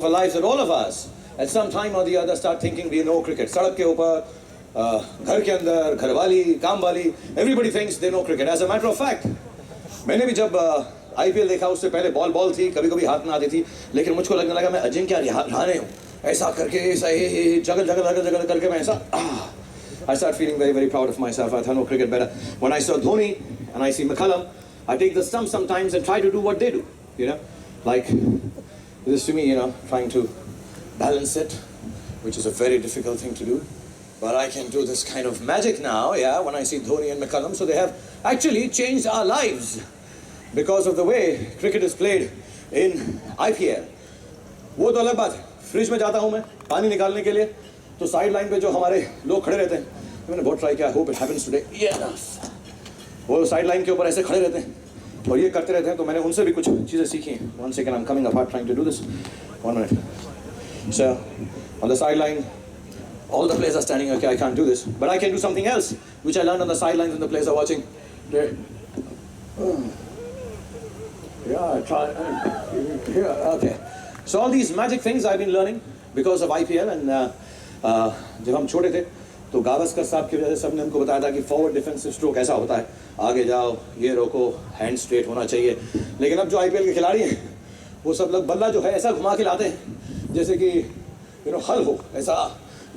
our lives that all of us at some time or the other start thinking we know cricket. सड़क के ऊपर, घर के अंदर, घरवाली, काम वाली, everybody thinks they know cricket. As a matter of fact, मैंने भी जब IPL देखा उससे पहले बॉल थी, कभी-कभी हाथ में आती थी, लेकिन मुझको लगने लगा मैं अजिंक्य रहाणे हूँ. ऐसा करके ऐसा जगल करके मैं ऐसा I start feeling very, very proud of myself. I know cricket better. When I saw Dhoni and I see McCullum, I take the stump sometimes and try to do what they do. You know, like this to me, you know, trying to balance it, which is a very difficult thing to do. But I can do this kind of magic now, yeah, when I see Dhoni and McCullum. So they have actually changed our lives because of the way cricket is played in IPL. वो तो अलग बात है. Fridge में जाता हूँ मैं पानी निकालने के लिए, तो साइड लाइन पे जो हमारे लोग खड़े रहते हैं, मैंने बहुत ट्राई किया, hope it happens today. Yeah. वो साइड लाइन के ऊपर ऐसे खड़े रहते हैं और ये करते रहते हैं, तो मैंने उनसे भी कुछ चीज़ें सीखी हैं. One second, I'm coming apart trying to do this. 1 minute. So on the sideline, all the players are standing. Okay, I can't do this, but I can do something else, which I learned on the sidelines when the players are watching. Yeah, I try. Yeah, okay. So all these magic things I've been learning because of IPL, and जब हम छोटे थे तो गावस्कर साहब की वजह से सबने हमको बताया था कि फॉरवर्ड डिफेंसिव स्ट्रोक ऐसा होता है, आगे जाओ, ये रोको, हैंड स्ट्रेट होना चाहिए. लेकिन अब जो IPL के खिलाड़ी हैं वो सब लोग बल्ला जो है ऐसा घुमा के लाते हैं जैसे कि हल हो, ऐसा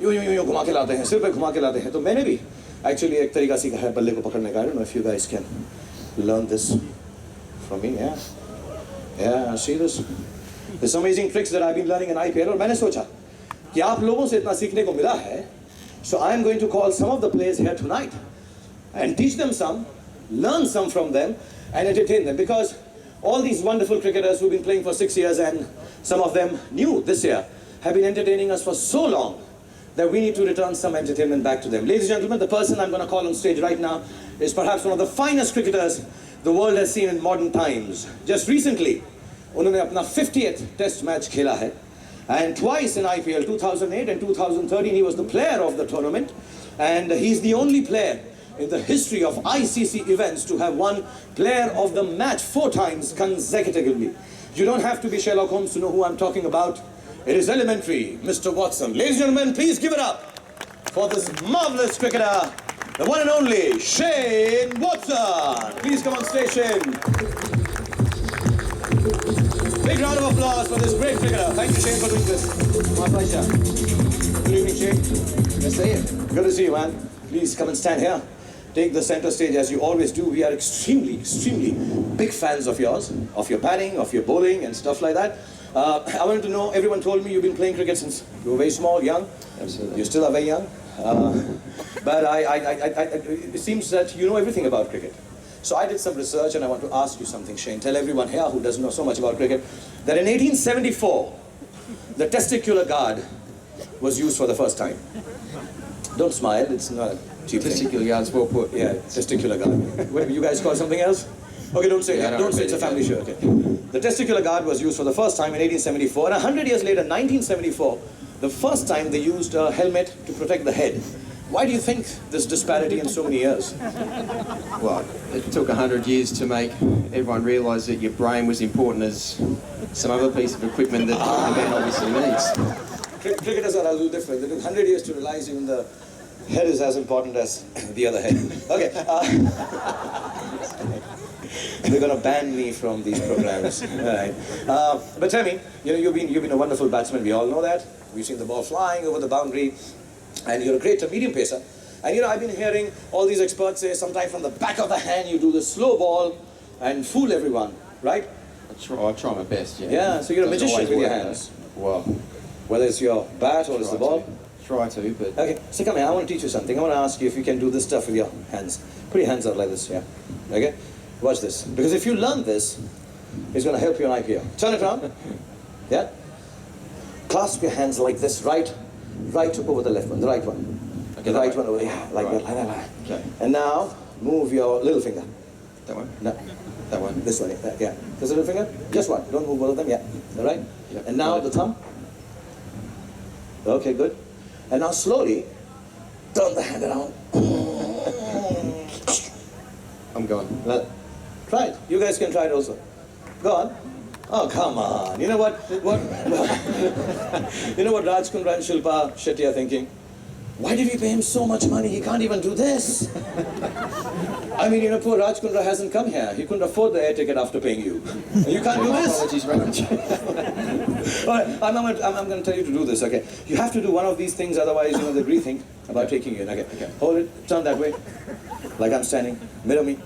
यूं घुमा के लाते हैं, सिर पे घुमा के लाते हैं. तो मैंने भी एक्चुअली एक तरीका सीखा है बल्ले को पकड़ने का. I don't know if you guys can learn this from me. Yeah, see this? There's amazing tricks that I've been learning in IPL. और मैंने सोचा कि आप लोगों से इतना सीखने को मिला है, so I'm going to call some of the players here tonight and teach them some, learn some from them, and entertain them, because all these wonderful cricketers who've been playing for 6 years, and some of them new this year, have been entertaining us for so long that we need to return some entertainment back to them. Ladies and gentlemen, the person I'm going to call on stage right now is perhaps one of the finest cricketers the world has seen in modern times. Just recently, उन्होंने अपना 50th test match खेला है, and twice in IPL, 2008 and 2013, he was the player of the tournament, and he's the only player in the history of ICC events to have won player of the match 4 times consecutively. You don't have to be Sherlock Holmes to know who I'm talking about. It is elementary, Mr. Watson. Ladies and gentlemen, please give it up for this marvelous cricketer, the one and only Shane Watson. Please come on stage, Shane. Big round of applause for this great cricketer. Thank you, Shane, for doing this. My pleasure. Good evening, Shane. Yes, sir. Good to see you, man. Please come and stand here. Take the center stage as you always do. We are extremely, extremely big fans of yours, of your batting, of your bowling, and stuff like that. I wanted to know, everyone told me you've been playing cricket since you were very small, young. Absolutely. You still are very young. But it seems that you know everything about cricket. So I did some research and I want to ask you something, Shane. Tell everyone here who doesn't know so much about cricket that in 1874, the testicular guard was used for the first time. Don't smile, it's not a cheap thing. Testicular guard's well put. Yeah, testicular guard. What, you guys call something else? Okay, don't say that. Don't say it's a family show. Okay. The testicular guard was used for the first time in 1874, and 100 years later, 1974, the first time they used a helmet to protect the head. Why do you think this disparity in so many years? Well, it took 100 years to make everyone realise that your brain was important as some other piece of equipment that the man obviously needs. Cricketers are a little different. It took 100 years to realise even the head is as important as the other head. Okay. They're going to ban me from these programs. All right. But tell me, you've been a wonderful batsman. We all know that. We've seen the ball flying over the boundary. And you're a great medium pacer. And I've been hearing all these experts say sometimes from the back of the hand you do the slow ball and fool everyone, right? I try my best, yeah. Yeah, so you're a magician with your hands. Well, whether it's your bat or it's the ball. Try to, but... Okay, so come here, I want to teach you something. I want to ask you if you can do this stuff with your hands. Put your hands out like this, yeah. Okay? Watch this. Because if you learn this, it's going to help you on IPL. Turn it around. Yeah? Clasp your hands like this, right over the left one, the right one. Okay, the right one over, yeah, like right. that, like that. Okay. And now, move your little finger. That one? No. That one? This one, yeah. This little finger, just one. Don't move both of them, yeah. All right? Yep. And now the thumb. Okay, good. And now slowly, turn the hand around. I'm going. Well, try it. You guys can try it also. Go on. Oh, come on. You know what? You know what Raj Kundra and Shilpa Shetty are thinking? Why did we pay him so much money? He can't even do this. I mean, you know, poor Raj Kundra hasn't come here. He couldn't afford the air ticket after paying you. You can't do this. Apologies, Raj. All right, I'm going to tell you to do this, okay? You have to do one of these things, otherwise, you know, they'll rethink about taking you in, okay? Hold it, turn that way, like I'm standing. Mirror me.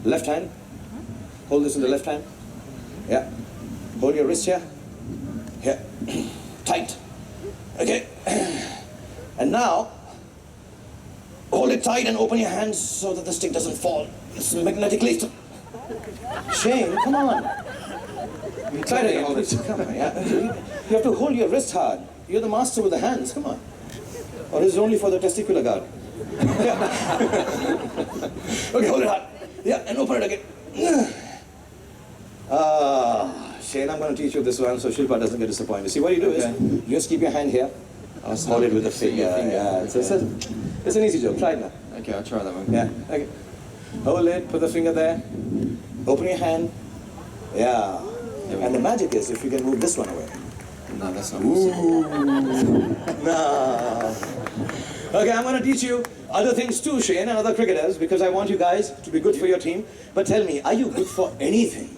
Left hand. Hold this in the left hand. Yeah. Hold your wrist here. Here. Tight. Okay. And now, hold it tight and open your hands so that the stick doesn't fall. It's magnetically. Shane, come on. Try to hold it. Come on, yeah. You have to hold your wrist hard. You're the master with the hands. Come on. Or is it only for the testicular guard? Yeah. Okay, hold it hard. Yeah, and open it again. Shane, I'm going to teach you this one so Shilpa doesn't get disappointed. See, what you do is, you just keep your hand here. Hold it with the finger. Yeah, it's an easy joke. Try it now. Okay, I'll try that one. Yeah, okay. Hold it, put the finger there. Open your hand. Yeah. And the magic is if you can move this one away. No, that's not possible. No. Okay, I'm going to teach you other things too, Shane, and other cricketers, because I want you guys to be good for your team. But tell me, are you good for anything?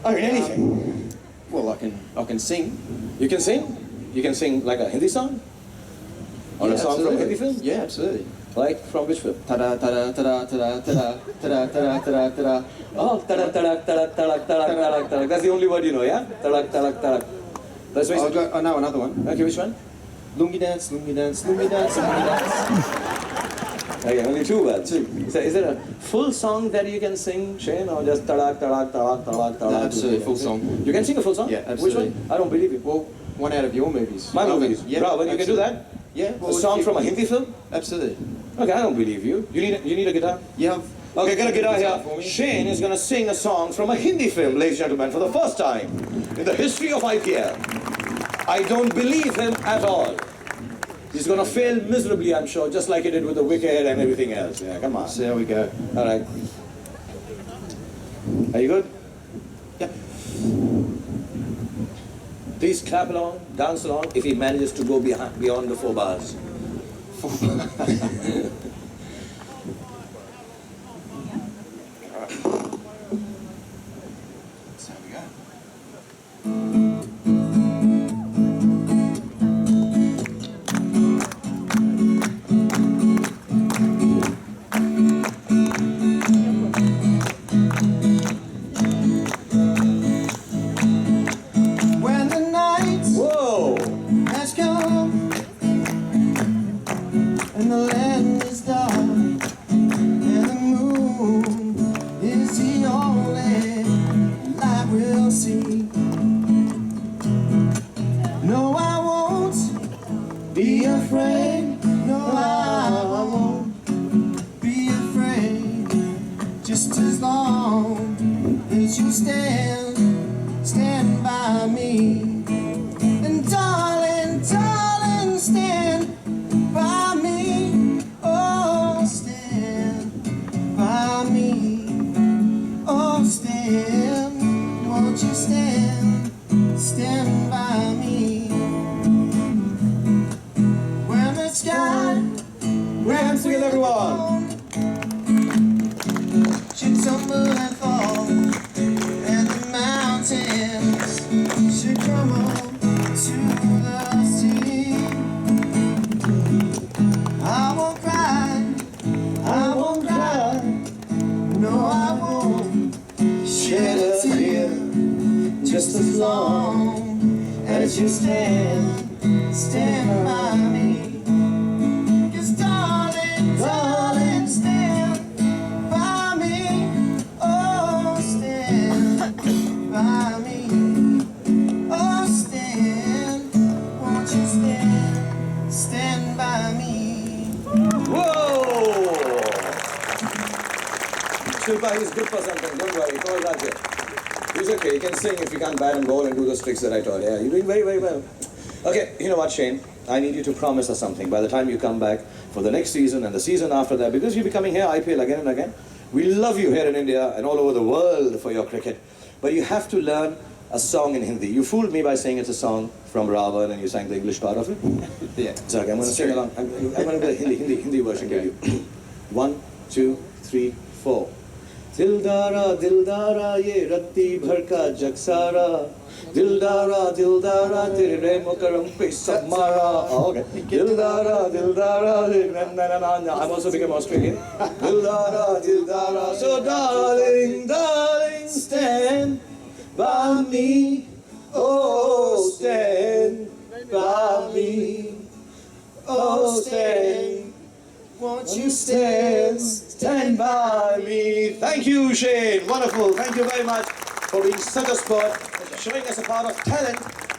I mean, anything. Well, I can sing. You can sing? You can sing like a Hindi song? Or a song from a Hindi film? Yeah, absolutely. Like from which film? Ta-da, ta-da, ta-da, ta-da, ta-da, ta-da, ta-da, ta-da, ta-da. Oh, tadak, tadak, tadak, tadak, tadak, tadak, tadak. That's the only word you know, yeah? Tadak, tadak, tadak. That's I know another one. Okay, which one? Lungi dance, lungi dance, lungi dance, lungi dance. Okay, only two words. So is it a full song that you can sing, Shane, or just tadak, tadak, tadak, tadak, tadak? No, absolutely, full song. You can sing a full song? Yeah, absolutely. Which one? I don't believe you. Well, one out of your movies. My movies? Yeah, Bravo, you can do that? Yeah. A song from a Hindi film? Absolutely. Okay, I don't believe you. You need a guitar? Yeah. Okay, get a guitar here. For me. Shane is going to sing a song from a Hindi film, ladies and gentlemen, for the first time in the history of IPL. I don't believe him at all. He's going to fail miserably, I'm sure, just like he did with the wicket and everything else. Yeah, come on. So there we go. All right. Are you good? Yeah. Please clap along, dance along, if he manages to go beyond the 4 bars. So there we go. When the night Whoa! has come and the land is dark and the moon is the only light we'll see. No, I won't be afraid. No, I won't be afraid. Just as long as you stand by me. And darling, darling, stand by me. Oh, stand by me. Oh, stand, won't you stand by me. When the sky Hands together, everyone. should tumble and fall, and the mountains should come up to the sea. I won't cry, I won't cry, no, I won't shed a tear, just as long as you stand by me. 'Cause darling, darling, stand by me. Oh, stand by me. Oh, stand, won't you stand by me. Whoa! Shilpa, he's good for something. Don't worry. Call Raja. He's okay. He can sing if you can't bat and bowl and do those tricks that I taught. Yeah, you're doing very, very well. Okay, you know what, Shane? I need you to promise us something by the time you come back for the next season and the season after that, because you'll be coming here, IPL, again and again. We love you here in India and all over the world for your cricket. but you have to learn a song in Hindi. You fooled me by saying it's a song from Ravan and you sang the English part of it. Yeah. It's okay, I'm going to sing along. I'm going to do the Hindi version. Okay. 1, 2, 3, 4. दिलदारा दिलदारा ये रत्ती भर का जगसारा दिलदारा दिलदारा तेरे मुकरम पे सब मारा. Okay. दिलदारा दिलदारा I'm also become Australian. दिलदारा दिलदारा. So darling, darling, stand by me. Oh, stand by me. Oh, stand. Won't you stand by me? Thank you, Shane. Wonderful. Thank you very much for being such a sport, showing us a part of talent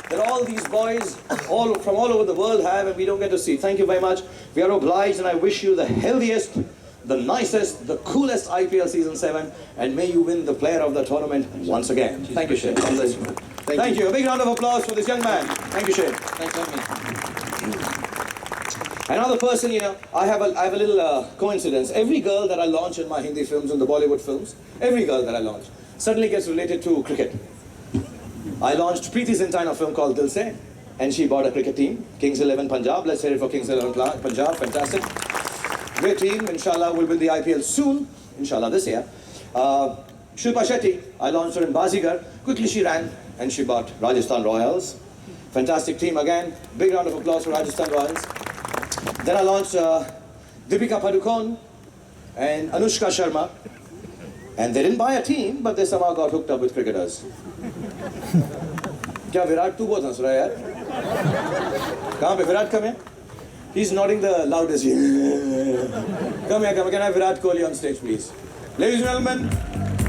that all these boys from all over the world have and we don't get to see. Thank you very much. We are obliged and I wish you the healthiest, the nicest, the coolest IPL Season 7 and may you win the player of the tournament once again. Thank you, Shane. Thank you. A big round of applause for this young man. Thank you, Shane. Thanks for having me. Another person, I have a little coincidence. Every girl that I launch in my Hindi films and the Bollywood films, every girl that I launch suddenly gets related to cricket. I launched Preeti Zinta in a film called Dil Se, and she bought a cricket team, Kings 11 Punjab. Let's hear it for Kings 11 Punjab. Fantastic. Great team. Inshallah, will win the IPL soon. Inshallah, this year. Shilpa Shetty, I launched her in Bazigar. Quickly she ran and she bought Rajasthan Royals. Fantastic team again. Big round of applause for Rajasthan Royals. Then I launched Deepika Padukone and Anushka Sharma. And they didn't buy a team, but they somehow got hooked up with cricketers. क्या विराट तू बहुत हंस रहा है यार? कहाँ पे Virat come here? He's nodding the loudest. Come here, can I have Virat Kohli on stage, please? Ladies and gentlemen,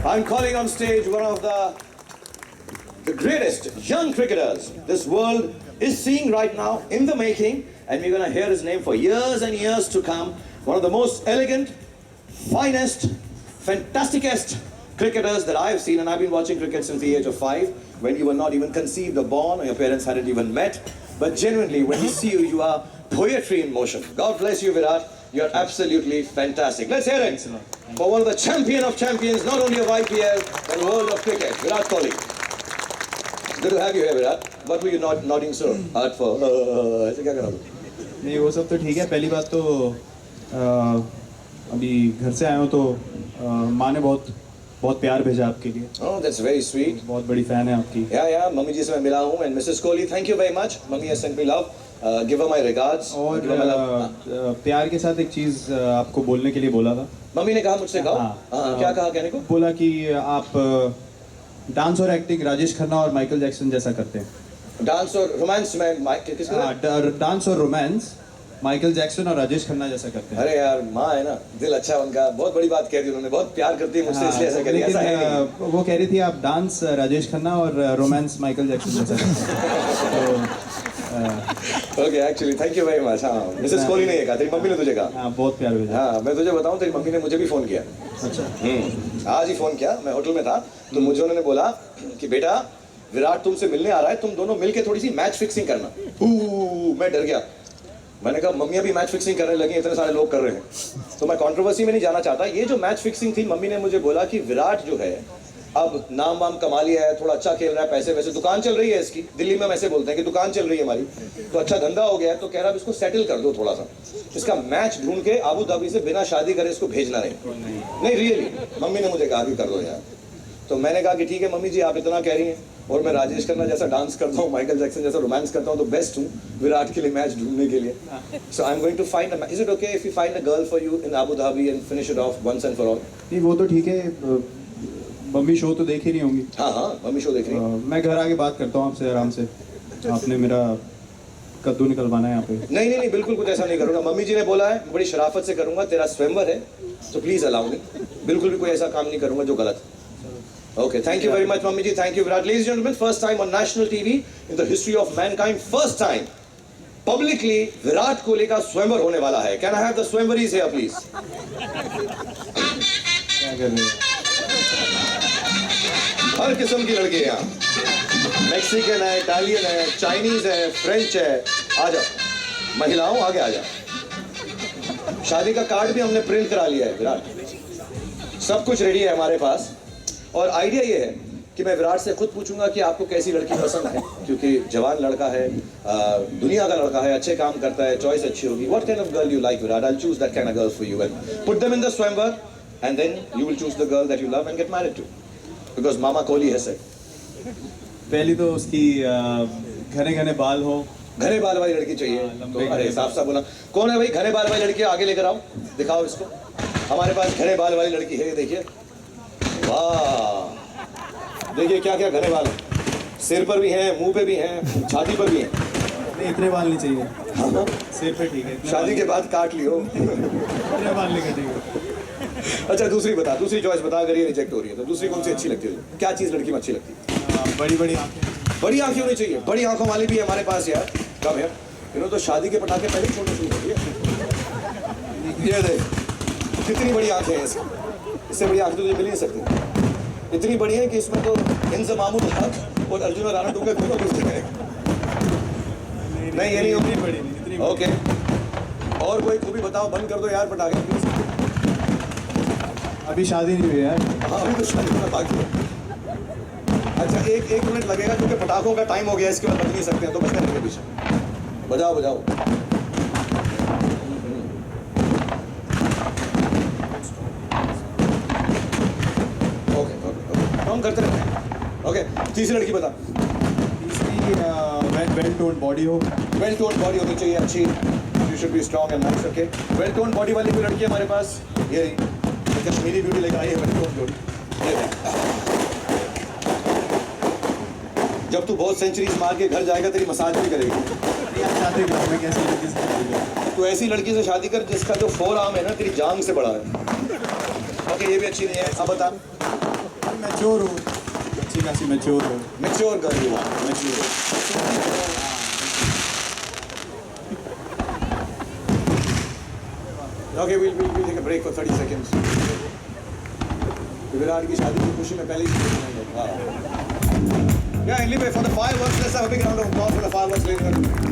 I'm calling on stage one of the greatest young cricketers this world is seeing right now in the making, and we're going to hear his name for years and years to come. One of the most elegant, finest, fantasticest cricketers that I've seen, and I've been watching cricket since the age of 5, when you were not even conceived or born, or your parents hadn't even met. But genuinely, when we see you, you are poetry in motion. God bless you, Virat. You're absolutely fantastic. Let's hear it for one of the champion of champions, not only of IPL, but the world of cricket, Virat Kohli. Good to have you here, Virat. What were you not nodding so hard for? ऐसे क्या करा? नहीं वो सब तो ठीक है. पहली बात तो अभी घर से आए हो तो माँ ने बहुत प्यार भेजा आपके लिए. Oh, that's very sweet. बहुत बड़ी फैन है आपकी. Yeah, मम्मी जी से मैं मिला हूँ and Mrs. Kohli, thank you very much. Mummy has sent me love. Give her my regards. और Give her my love. प्यार के साथ एक चीज़ आपको बोलने के लिए बोला था. मम्मी ने कहा मुझसे कहो. क्या कहा कहने को? बोला कि आप डांस और एक्टिंग राजेश खन्ना और माइकल जैक्सन जैसा करते हैं. डांस और रोमांस में किसका? डांस और रोमांस माइकल जैक्सन और राजेश खन्ना जैसा करते हैं. अरे यार माँ है ना, दिल अच्छा उनका. बहुत बड़ी बात कह दी उन्होंने. बहुत प्यार करती है मुझसे इसलिए ऐसा करी. ऐसा है नहीं. वो कह रही थी आप डांस राजेश खन्ना और रोमांस माइकल जैक्सन जैसा करते हैं. Okay, actually thank you very much. हाँ, मिसेस कोहली ने ये कहा, तेरी मम्मी ने तुझे कहा. हाँ, बहुत प्यार भेजा. हाँ, मैं तुझे बताऊँ, तेरी मम्मी ने मुझे भी फ़ोन किया. अच्छा. आज ही फ़ोन किया. मैं होटल में था तो मुझे उन्होंने बोला कि बेटा विराट तुमसे मिलने आ रहा है, तुम दोनों मिलके थोड़ी सी मैच फिक्सिंग करना. मैं डर गया. मैंने कहा मम्मी अभी मैच फिक्सिंग करने लगी, इतने सारे लोग कर रहे हैं. तो मैं कंट्रोवर्सी में नहीं जाना चाहता. ये जो मैच फिक्सिंग थी, मम्मी ने मुझे बोला कि विराट जो है अब नाम वाम कमा लिया है, थोड़ा अच्छा खेल रहा है, पैसे वैसे दुकान चल रही है इसकी. दिल्ली में हम ऐसे बोलते हैं कि दुकान चल रही है हमारी, तो अच्छा धंधा हो गया है. तो कह रहा है इसको सेटल कर दो थोड़ा सा. इसका मैच ढूंढ के अबू धाबी से बिना शादी करे इसको भेजना नहीं रियली. मम्मी ने मुझे कहा कि कर दो यार. तो मैंने कहा कि ठीक है मम्मी जी, आप इतना कह रही हैं और मैं राजेश खन्ना जैसा डांस करता हूँ, माइकल जैक्सन जैसा रोमांस करता हूँ, तो बेस्ट हूँ विराट के लिए मैच ढूंढने के लिए. So I am going to find. Is it okay if you find a girl for you in Abu Dhabi and finish it off once and for all? नहीं वो तो ठीक है. मम्मी शो तो देख ही नहीं होंगी. हाँ, मम्मी शो देख रही है. मैं घर आके बात करता हूँ आपसे आराम से. आपने मेरा कद्दू निकलवाना है यहाँ पे. नहीं, बिल्कुल कुछ ऐसा नहीं करूँगा. मम्मी जी ने बोला है, बड़ी शराफत से करूँगा. तेरा स्वयंवर है तो प्लीज अलाउ मी. बिल्कुल भी कोई ऐसा काम नहीं करूँगा जो गलत. Okay, thank you very much, Mummy ji. Thank you, Virat. Ladies and gentlemen, first time on national TV in the history of mankind, first time publicly Virat Kohli का स्वयंवर होने वाला है. Can I have the स्वयंवरीज here, please? क्या कर रहे हैं? हर किस्म की लड़के यहाँ. मैक्सिकन है, इटालियन है, चाइनीज है, फ्रेंच है. आ जाओ महिलाओं, आगे आ जाओ. शादी का कार्ड भी हमने प्रिंट करा लिया है विराट. सब कुछ रेडी है हमारे पास. और आइडिया ये है कि मैं विराट से खुद पूछूंगा कि आपको कैसी लड़की पसंद है, क्योंकि जवान लड़का है, दुनिया का लड़का है, अच्छे काम करता है, चॉइस अच्छी होगी. What kind of girl you like, Virat? I'll choose that kind of girl for you and put them in the swamvar, and then you will choose the girl that you love and get married to, because Mama Kohli has said. पहली तो उसकी घने घने बाल हो. घने बाल वाली लड़की चाहिए. तो अरे साफ साफ बोला. कौन है भाई घने बाल वाली लड़की? आगे लेकर आओ, दिखाओ इसको. हमारे पास घने बाल वाली लड़की है, देखिए. वाह, देखिए क्या क्या घने बाल हैं. सिर पर भी हैं, मुंह पे भी हैं, छाती पर भी हैं. नहीं, इतने बाल नहीं चाहिए. हाँ, सिर पे ठीक है. शादी के बाद काट लियो. इतने बाल नहीं कटेंगे. अच्छा दूसरी बता, दूसरी चॉइस बता. अगर ये रिजेक्ट हो रही है तो दूसरी कौन सी अच्छी लगती है? क्या चीज़ लड़की में अच्छी लगती है? बड़ी बड़ी आंखें. बड़ी आंखें होनी चाहिए. बड़ी आंखों वाली भी है हमारे पास यार. कब है इन्होंने तो शादी के पटाखे पहले ही छोड़ने शुरू कर दिए. ये देख कितनी बड़ी आंखें हैं इसकी. इससे बड़ी आंखें तो तुझे मिल ही नहीं सकती. इतनी बड़ी है कि इसमें तो इंजमामुल हक और अर्जुन राणा टूके दोनों घुस गए. नहीं ये नहीं होगी. बड़ी नहीं, इतनी ओके, और कोई खूबी बताओ. बंद कर दो यार पटाखे प्लीज. अभी शादी नहीं हुई यार. हाँ अभी तो शादी होना बाकी है. अच्छा एक मिनट लगेगा क्योंकि पटाखों का टाइम हो गया. इसके बाद बज नहीं सकते हैं तो बस करने के पीछे बजाओ बजाओ. ओके ओके काम करते रहते. ओके तीसरी लड़की बता. तीसरी वेल टोन बॉडी हो. वेल टोन बॉडी होनी चाहिए अच्छी. You should be strong and nice. Okay well tone body वाली भी लड़की है हमारे पास. ये रही कश्मीरी ब्यूटी लेकर आई है वेल टोन बॉडी. ये देख, जब तू बहुत सेंचुरीज मार के घर जाएगा तेरी मसाज भी करेगी. शादी में कैसी लड़की से शादी करें? तू ऐसी लड़की से शादी कर जिसका जो फोर आर्म है ना तेरी जांग से बड़ा है. ओके ये भी अच्छी नहीं है. अब बता. मैच्योर हो. अच्छी खासी मैच्योर हो. Mature girl you are. Mature. Okay we'll take a break for 30 seconds. Virat की शादी की खुशी में पहले ही. Yeah, anyway, for the fireworks, let's have a big round of applause for the fireworks, ladies and gentlemen.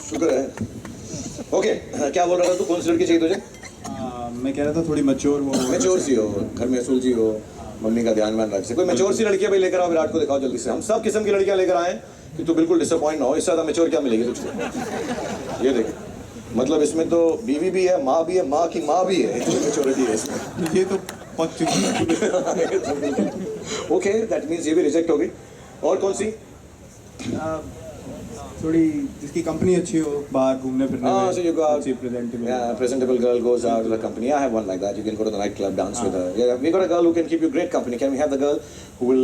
शुक्र है. Okay क्या बोल रहा था तू? कौन सी लड़की चाहिए तुझे? मैं कह रहा था थोड़ी मैच्योर हो. मैच्योर सी हो, घर में सुलझी हो, मम्मी का ध्यान रख से. कोई मैच्योर सी लड़कियां भाई लेकर आओ. विराट को दिखाओ जल्दी से. हम सब किस्म की लड़कियां लेकर आए कि तू बिल्कुल डिसअपॉइंट ना हो. इससे ज़्यादा मैच्योर क्या मिलेगी तुझको? ये देख, मतलब इसमें तो बीवी भी है, माँ भी है, माँ की माँ भी है. इतनी मैच्योरिटी है इसमें. ये तो पक चुकी है. ओके दैट मीन्स ये भी रिजेक्ट हो गई. और कौन सी? थोड़ी जिसकी कंपनी अच्छी हो, बाहर घूमने फिरने में. So you go out. अच्छी presentable. Yeah, presentable girl goes out to the company. I have one like that. You can go to the nightclub, dance with her. Yeah, we got a girl who can keep you great company. Can we have the girl who will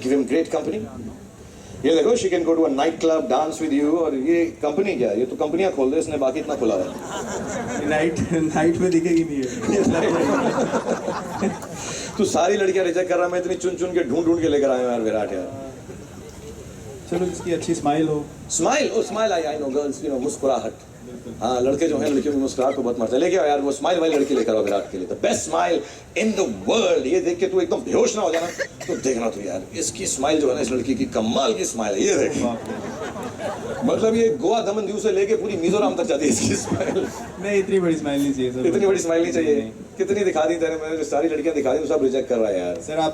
give him great company? ये देखो, she can go to a nightclub, dance with you. और ये company क्या है? ये तो कंपनियां खोल दे इसने, बाकी इतना खुला हुआ है. नाइट में दिखेगी नहीं है. तू सारी लड़कियां रिजेक्ट कर रहा है. मैं इतनी चुन चुन के ढूंढ के लेकर आया हूं यार विराट यार. चलो जिसकी अच्छी स्माइल हो. Smile. Oh smile. I know girls, you know, मुस्कुराहट. हाँ लड़के जो हैं लड़कियों की मुस्कुराहट को बहुत मरते हैं. लेके आओ यार वो स्माइल वाली लड़की लेकर आओ विराट के लिए. The best smile in the world. ये देख के तू एकदम बेहोश ना हो जाना. तो देखना तू यार इसकी स्माइल जो है ना, इस लड़की की कमाल की स्माइल है. ये देख, मतलब ये गोवा दमन दीव से लेके पूरी मिजोरम तक जाती है इसकी स्माइल. नहीं इतनी बड़ी स्माइल नहीं चाहिए सर. इतनी बड़ी स्माइल नहीं चाहिए. कितनी दिखा दी तेरे, मैंने सारी लड़कियां दिखा दी, सब रिजेक्ट कर रहा है यार. सर आप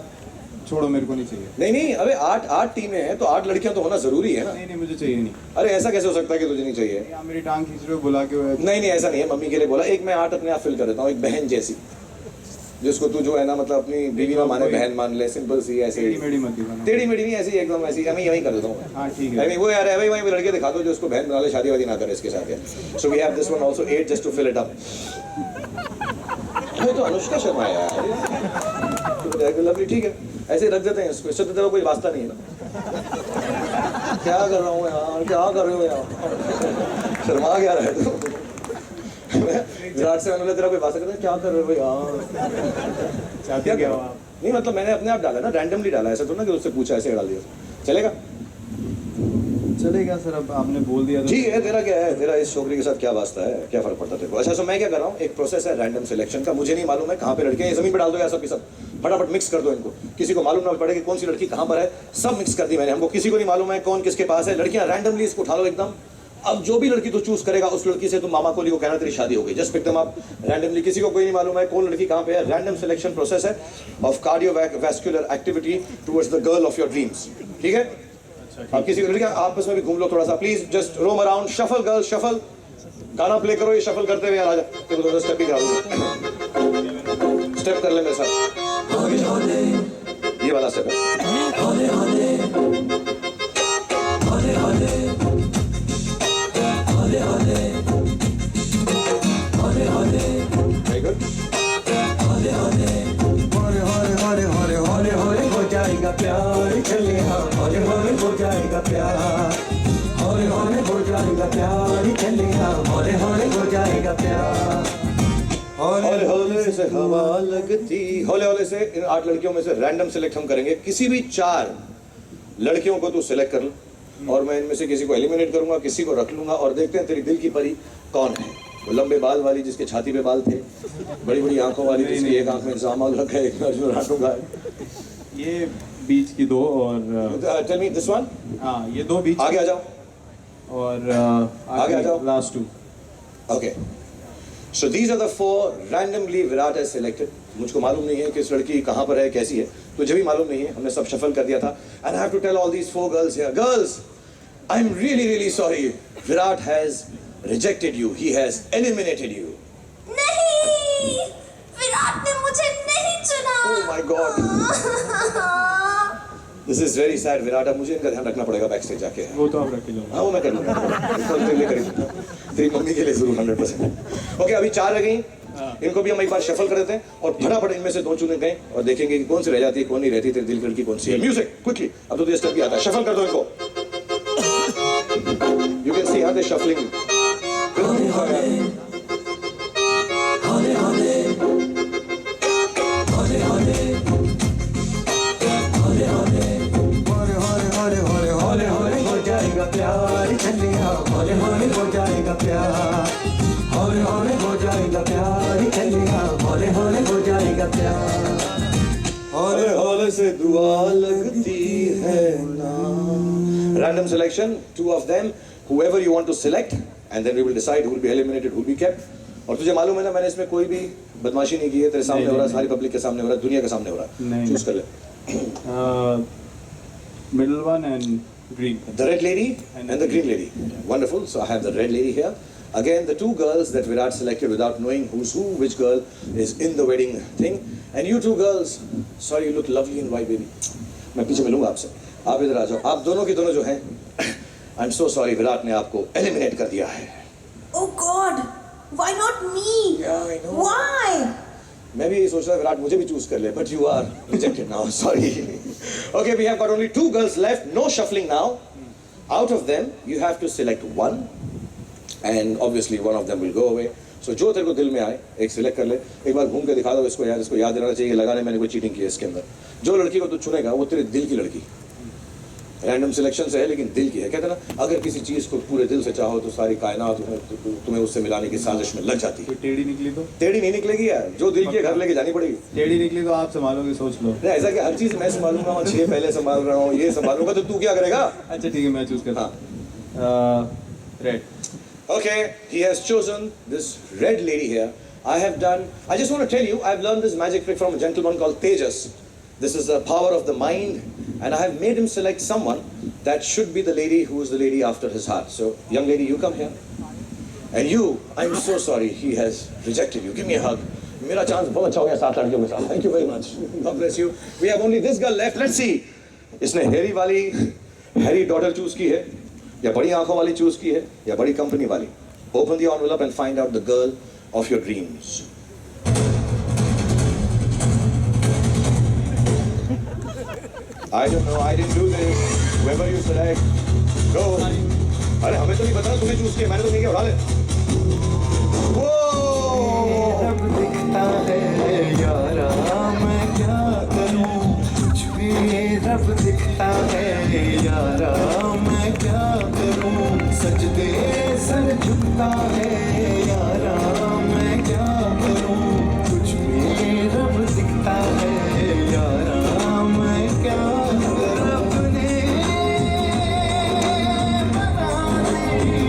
छोड़ो, मेरे को नहीं चाहिए. नहीं अबे 8 टीमें हैं तो 8 लड़कियां तो होना जरूरी है ना. नहीं मुझे चाहिए नहीं. अरे ऐसा कैसे हो सकता है कि तुझे नहीं चाहिए? आप मेरी टांग खींच रहे हो बुला के. नहीं ऐसा नहीं है. मम्मी के लिए बोला. एक मैं 8 अपने आप फिल कर देता हूँ, एक बहन जैसी. जिसको तू जो है ना मतलब अपनी बीवी ना माने बहन मान ले, सिंपल सी ऐसे टेढ़ी मेढ़ी मत दिखाना। टेढ़ी मेढ़ी नहीं, ऐसी एकदम ऐसी मैं यही कर देता हूँ। हाँ ठीक है। नहीं वो यार है भाई, वहीं पे लड़के दिखा दो जो उसको बहन बना ले, शादी वादी ना करे इसके साथ है। So we have this one also 8 just to fill it up. ये तो अनुष्का शर्मा है यार, लवली, ठीक है ऐसे रख देते हैं इसको, इससे तो कोई वास्ता नहीं है ना। क्या कर रहा हूँ यार, क्या कर रहे हो यार, शर्मा क्या रहे तू। विराट से मैंने बोला तेरा कोई वास्ता करता है, क्या कर रहे हो यार, चाहते क्या हो आप? नहीं मतलब मैंने अपने आप डाला ना, रैंडमली डाला, ऐसा तो ना कि उससे पूछा ऐसे डाल दिया। चलेगा चलेगा सर, अब आपने बोल दिया तो ठीक है। तेरा क्या है, तेरा इस छोकरी के साथ क्या वास्ता है, क्या फर्क पड़ता है तेरे को। अच्छा, सो मैं क्या कर रहा हूँ, एक प्रोसेस है रैंडम सिलेक्शन का, मुझे नहीं मालूम है कहाँ पे लड़के हैं, जमीन पे डाल दो यार सब की सब, फटाफट मिक्स कर दो इनको, किसी को मालूम ना पड़े कि कौन सी लड़की कहाँ पर है, सब मिक्स कर दी मैंने, हमको किसी को नहीं मालूम है कौन किसके पास है, लड़कियां रैंडमली इसको उठा लो एकदम। अब जो भी लड़की तू चूज करेगा उस लड़की से तुम मामा कोली को कहना तेरी शादी हो गई, just pick them up randomly, किसी को कोई नहीं मालूम है कौन लड़की कहाँ पे है। रैंडम सिलेक्शन प्रोसेस है of cardiovascular activity towards the girl of your dreams, ठीक है। अब किसी को लड़कियां आपस में भी घूम लो थोड़ा सा, please just roam around, shuffle girl shuffle, गाना प्ले करो, ये शफल करते हुए यार आजा, तेरे को स्टेप भी करा दूंगा, स्टेप कर ले मेरे साथ, ये वाला स्टेप है। Very good. हो जाएगा प्यार चले हाँ, हौले हौले हो जाएगा प्यार, हौले हौले हो जाएगा प्यार चले हाँ, हौले हौले हो जाएगा प्यार। हौले हौले से हवा लगती, हौले हौले से इन 8 लड़कियों में से रैंडम सिलेक्ट हम करेंगे, किसी भी 4 लड़कियों को तू सिलेक्ट कर लो और मैं इनमें से किसी को एलिमिनेट करूंगा, किसी को रख लूंगा और देखते हैं तेरी दिल की परी कौन है। वो लंबे बाल वाली जिसके छाती पे बाल थे, बड़ी बड़ी आंखों वाली जिसकी एक आंख में जामाल रखा है, एक में अर्जुन राठौड़ का है। ये बीच की 2 और टेल मी दिस वन, हाँ ये 2 बीच आगे आ जाओ, और आगे आ जाओ, last 2। Okay so these are the 4 randomly Virat has selected. मुझको मालूम नहीं है कि इस लड़की कहाँ पर है, कैसी है, तुझे भी मालूम नहीं है, हमने सब शफल कर दिया था। And I have to tell all these 4 girls here, girls I am really really sorry, Virat has rejected you, he has eliminated you. नहीं, विराट ने मुझे नहीं चुना। Oh my god, this is very sad Virat. अब मुझे इनका ध्यान रखना पड़ेगा बैक स्टेज जाके। वो तो आप रख के लो। हाँ वो मैं कर लूँगा, तेरे लिए करेंगे, तेरी मम्मी के लिए जरूर 100%। ओके अभी 4 रह गई, इनको भी हम एक बार शफल कर देते हैं और फटाफट इनमें से 2 चुने गए और देखेंगे कि कौन सी रह जाती है, कौन नहीं रहती, तेरी दिल की लड़की कौन सी है। म्यूजिक क्विकली, अब तो स्टेप भी आता है, शफल कर दो इनको। You can see how they shuffling. हौले हौले हो जाएगा प्यार चले हाँ, हौले हौले हो जाएगा प्यार, हौले हौले हो जाएगा प्यार चले हाँ, हौले हौले हो जाएगा प्यार। हौले हौले से दुआ लगती है ना। Random selection, 2 of them, whoever you want to select, and then we will decide who will be eliminated, who will be kept. और तुझे मालूम है ना मैंने इसमें कोई भी बदमाशी नहीं की है, तेरे सामने हो रहा है, सारी पब्लिक के सामने हो रहा है, दुनिया के सामने हो रहा है। नहीं। चूज कर ले। Middle one and green. The red lady and the green lady. Wonderful. So I have the red lady here. Again, the 2 girls that Virat selected without knowing who's who, which girl is in the wedding thing. And you 2 girls, sorry, you look lovely in white, baby. मैं पीछे मिलूंगा आपसे, आप इधर आ जाओ। आप दोनों की दोनों जो हैं, I'm so sorry, विराट ने आपको एलिमिनेट कर दिया है। Oh God, why not me? Yeah, I know. Why? मैं भी सोच रहा विराट मुझे भी चूज कर ले, but you are rejected now. Sorry. Okay, we have got only 2 girls left. No shuffling now. Out of them, you have to select one, and obviously one of them will go away. So जो तेरे को दिल में आए एक select कर ले, एक बार घूम के दिखा दो इसको यार, इसको याद रहना चाहिए लगाने मैंने कोई चीटिंग की है इसके अंदर। जो लड़की को तू चुनेगा वो तेरे दिल की लड़की, रैंडम सिलेक्शन से है लेकिन दिल की है। कहते हैं ना अगर किसी चीज को पूरे दिल से चाहो तो सारी कायनात तुम्हें उससे मिलाने की साजिश में लग जाती है। कोई टेढ़ी निकली तो? टेढ़ी नहीं निकलेगी यार, जो दिल के घर लेके जानी पड़ेगी। टेढ़ी निकली तो आप संभालोगे, सोच लो। नहीं ऐसा कि हर चीज मैं संभालूंगा और 6 पहले संभाल रहा हूँ, ये संभालूंगा तो तू क्या करेगा? अच्छा ठीक है, मैं चूज करता हूँ। Red. Okay, he has chosen this red lady here. I just want to tell you, I've learned this magic trick from a gentleman called Tejas. This is the power of the mind, and I have made him select someone that should be the lady who is the lady after his heart. So, young lady, you come here. And you, I'm so sorry, he has rejected you. Give me a hug. मेरा chance बहुत अच्छा हो गया 7 लड़कियों के साथ. Thank you very much. God bless you. We have only this girl left. Let's see. इसने Harry daughter choose की है या बड़ी आंखों वाली चूज की है या बड़ी कंपनी वाली. Open the envelope and find out the girl of your dreams. I don't know. I didn't do this. Whoever you select, go. अरे हमें तो नहीं पता तुम्हें चूज किया. मैंने तो नहीं किया. उड़ा ले. रब दिखता है यारा मैं क्या करूं कुछ भी रब दिखता है यारा मैं क्या करूं सजदे सर झुकता है यारा मैं क्या करूं कुछ भी रब दिखता है यारा मैं क्या करूं रब ने बना दी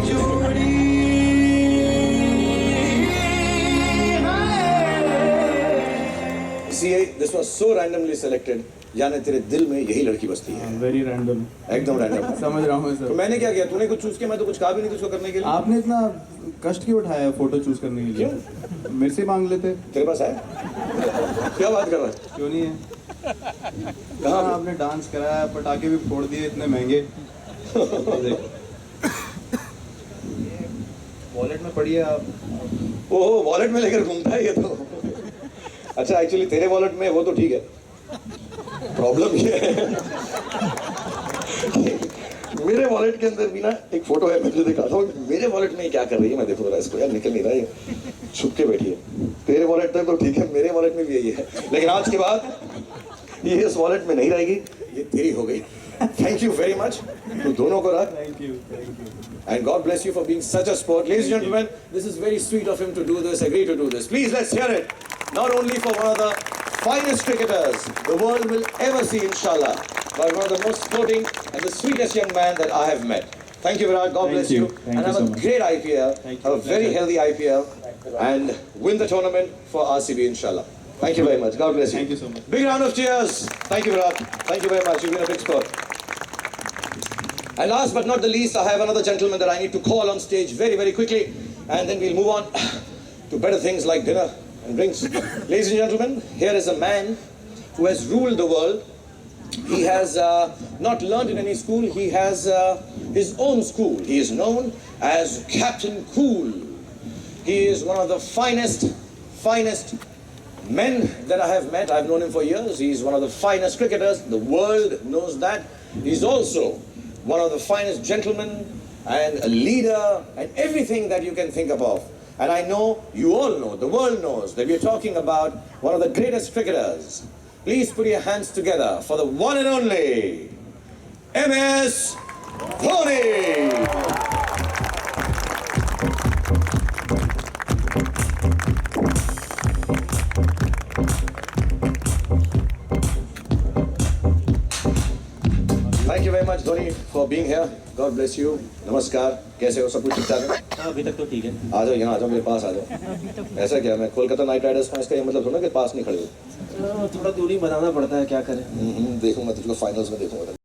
जोड़ी See, this was so randomly selected. यानी तेरे दिल में यही लड़की बसती है. Very random. एकदम रैंडम. समझ रहा हूँ तो सर. मैंने क्या किया? तूने कुछ चूज किया, मैं तो कुछ कहा भी नहीं तुझको करने के लिए. आपने इतना कष्ट क्यों उठाया है फोटो चूज करने के लिए? मेरे से मांग लेते. तेरे पास है? क्या बात कर रहा है? क्यों नहीं है? कहाँ? आपने डांस कराया, पटाखे भी फोड़ दिए इतने महंगे. वॉलेट में पड़ी है आप. ओहो, वॉलेट में लेकर घूमता है ये तो. अच्छा, एक्चुअली तेरे वॉलेट में वो तो ठीक है. प्रॉब्लम ये है मेरे वॉलेट के अंदर भी ना एक फोटो है. मैं तुझे दिखाता हूँ. मेरे वॉलेट में क्या कर रही है मैं देखो जरा इसको. यार निकल नहीं रहा है, छुप के बैठी है. तेरे वॉलेट तक तो ठीक है, मेरे वॉलेट में भी यही है. लेकिन आज के बाद ये इस वॉलेट में नहीं रहेगी, ये तेरी हो गई. Thank you very much. तू दोनों को रख. Thank you. And God bless you for being such a sport. Ladies and gentlemen, this is very sweet of him to do this, agree to do this. Please, let's hear it. Not only for one of the finest cricketers the world will ever see, inshallah, but one of the most sporting and the sweetest young man that I have met. Thank you, Virat. God Thank bless you. you. Thank And you have so a much. great IPL, Thank have a you. very Pleasure. healthy IPL, and win the tournament for RCB, inshallah. Thank you very much. God bless you. Thank you so much. Big round of cheers. Thank you, Virat. Thank you very much. You've been a big sport. And last but not the least, I have another gentleman that I need to call on stage very, very quickly, and then we'll move on to better things like dinner and drinks. Ladies and gentlemen, here is a man who has ruled the world. He has not learned in any school. He has his own school. He is known as Captain Cool. He is one of the finest men that I have met. I've known him for years. He's one of the finest cricketers. The world knows that. He's also one of the finest gentlemen and a leader and everything that you can think of. And I know, you all know, the world knows that we're talking about one of the greatest cricketers. Please put your hands together for the one and only MS Dhoni. Thank you very much, Dhoni, for being here. God bless you. नमस्कार. कैसे हो? सब कुछ ठीक ठाक है? अभी तक तो ठीक है. आ जाओ यहाँ, आ जाओ मेरे पास आ जाओ. ऐसा क्या, मैं कोलकाता नाइट राइडर्स का इसका ये मतलब थोड़ा कि पास नहीं खड़े हो. थोड़ा दूरी बनाना पड़ता है, क्या करें. देखूंगा तुझको फाइनल्स में देखूंगा.